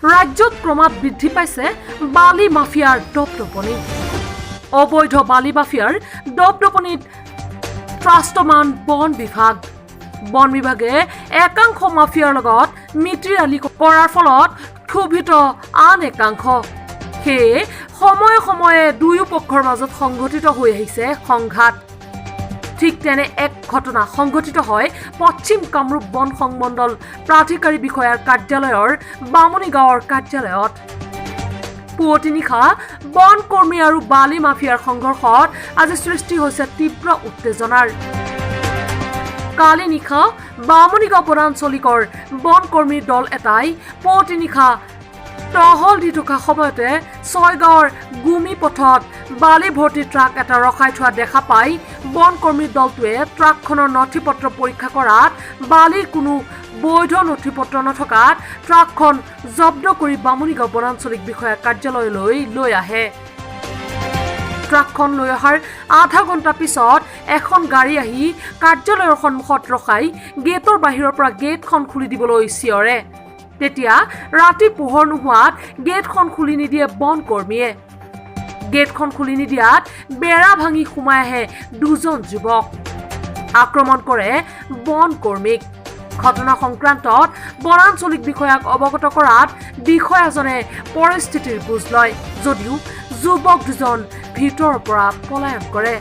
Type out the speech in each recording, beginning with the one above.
ৰাজ্যত ক্ৰমাৎ বৃদ্ধি পাইছে বালি মাফিয়াৰ দপদপনি অবৈধ বালি মাফিয়াৰ দপদপনিত ত্ৰাস্তমান বন বিভাগে একাংশ মাফিয়াৰ লগত মিত্ৰিয়ালি কৰাৰ ফলত ক্ষোভিত আন একাংশ সেয়ে সময়ে সময়ে দুয়ো পক্ষৰ মাজত সংঘটিত হৈ আহিছে সংঘাত ঠিক তেনে এক ঘটনা সংঘটিত হয় পশ্চিম কামৰূপ বন সংমণ্ডল প্ৰাধিকাৰী বিষয়াৰ কাৰ্যালয়ৰ বামুণী গাঁৱৰ কাৰ্যালয়ত পুৱতি নিশা বন কৰ্মী আৰু বালি মাফিয়াৰ সংঘৰ্ষত আজি সৃষ্টি হৈছে তীব্ৰ উত্তেজনাৰ কালি নিশা বামুণী গাঁও বনাঞ্চলিকৰ বন কৰ্মীৰ দল এটাই পুৱতি নিশা টহল দি থকা সময়তে ছয়গাঁৱৰ গুমি পথত বালি ভৰ্তি ট্ৰাক এটা ৰখাই থোৱা দেখা পাই বন কৰ্মীৰ দলটোৱে ট্ৰাকখনৰ নথিপত্ৰ পৰীক্ষা কৰাত বালিৰ কোনো বৈধ নথিপত্ৰ নথকাত ট্ৰাকখন জব্দ কৰি বামুণীগাঁও বনাঞ্চলিক বিষয়াৰ কাৰ্যালয়লৈ লৈ আহে ট্ৰাকখন লৈ অহাৰ আধা ঘণ্টা পিছত এখন গাড়ী আহি কাৰ্যালয়ৰ সন্মুখত ৰখাই গেটৰ বাহিৰৰ পৰা গেটখন খুলি দিবলৈ চিঞৰে তেতিয়া ৰাতি পোহৰ নোহোৱাত গেটখন খুলি নিদিয়ে বন কৰ্মীয়ে গেটখন খুলি নিদিয়াত বেৰা ভাঙি সোমাই আহে দুজন যুৱক আক্ৰমণ কৰে বন কৰ্মীক ঘটনা সংক্ৰান্তত বনাঞ্চলিক বিষয়াক অৱগত কৰাত বিষয়াজনে পৰিস্থিতিৰ বুজ লয় যদিও যুৱক দুজন ভিতৰৰ পৰা পলায়ন কৰে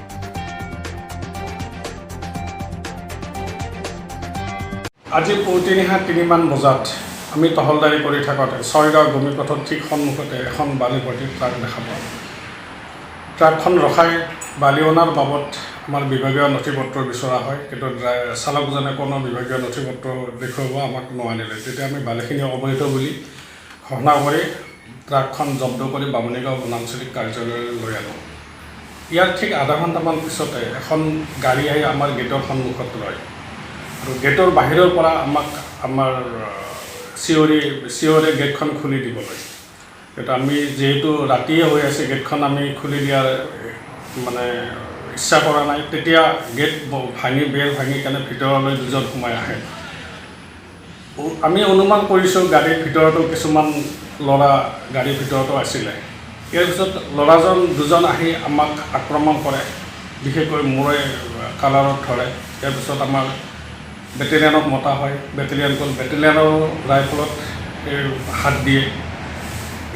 আজি পুৱতি নিশা 3মান বজাত আমি টহলদাৰী কৰি থাকোঁতে ছয়গাঁও গুমিপথৰ ঠিক সন্মুখতে এখন বালি ভৰ্তি ট্ৰাক দেখা পাওঁ ট্ৰাকখন ৰখাই বালি অনাৰ বাবদ আমাৰ বিভাগীয় নথিপত্ৰ বিচৰা হয় কিন্তু চালকজনে কোনো বিভাগীয় নথিপত্ৰ দেখুৱাব আমাক নোৱাৰিলে তেতিয়া আমি বালিখিনি অবৈধ বুলি ঘোষণা কৰি ট্ৰাকখন জব্দ কৰি বামুণীগাঁও বনাঞ্চলিক কাৰ্যালয়লৈ লৈ আনো ইয়াৰ ঠিক আধা ঘণ্টামান পিছতে এখন গাড়ী আহি আমাৰ গেটৰ সন্মুখত ৰয় আৰু গেটৰ বাহিৰৰ পৰা আমাক আমাৰ চিঞৰে গেটখন খুলি দিবলৈ কিন্তু আমি যিহেতু ৰাতিয়ে হৈ আছে গেটখন আমি খুলি দিয়াৰ মানে ইচ্ছা কৰা নাই তেতিয়া গেট ভাঙি বেৰ ভাঙি কেনে ভিতৰলৈ দুজন সোমাই আহে আমি অনুমান কৰিছোঁ গাড়ীৰ ভিতৰতো কিছুমান ল'ৰা গাড়ীৰ ভিতৰতো আছিলে ইয়াৰ পিছত ল'ৰাজন দুজন আহি আমাক আক্ৰমণ কৰে বিশেষকৈ মূৰে কালাৰত ধৰে ইয়াৰ পিছত আমাৰ বেটেলিয়ানক মতা হয় বেটেলিয়ানৰ ৰাইফলত হাত দিয়ে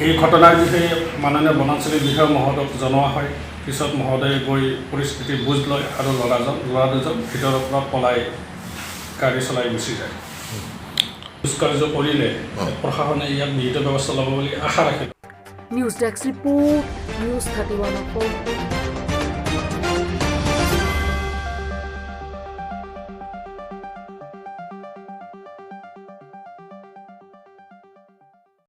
এই ঘটনাৰ বিষয়ে মাননীয় বনাঞ্চলিক বিষয়া মহোদয়ক জনোৱা হয় পিছত মহোদয়ে গৈ পৰিস্থিতি বুজ লয় আৰু ল'ৰা দুজন ভিতৰৰ পৰা পলাই গাড়ী চলাই গুচি যায় কাৰ্য কৰিলে প্ৰশাসনে ইয়াত বিহিত ব্যৱস্থা ল'ব বুলি আশা ৰাখিলোঁ নিউজ ডেস্ক ৰিপৰ্ট নিউজ 31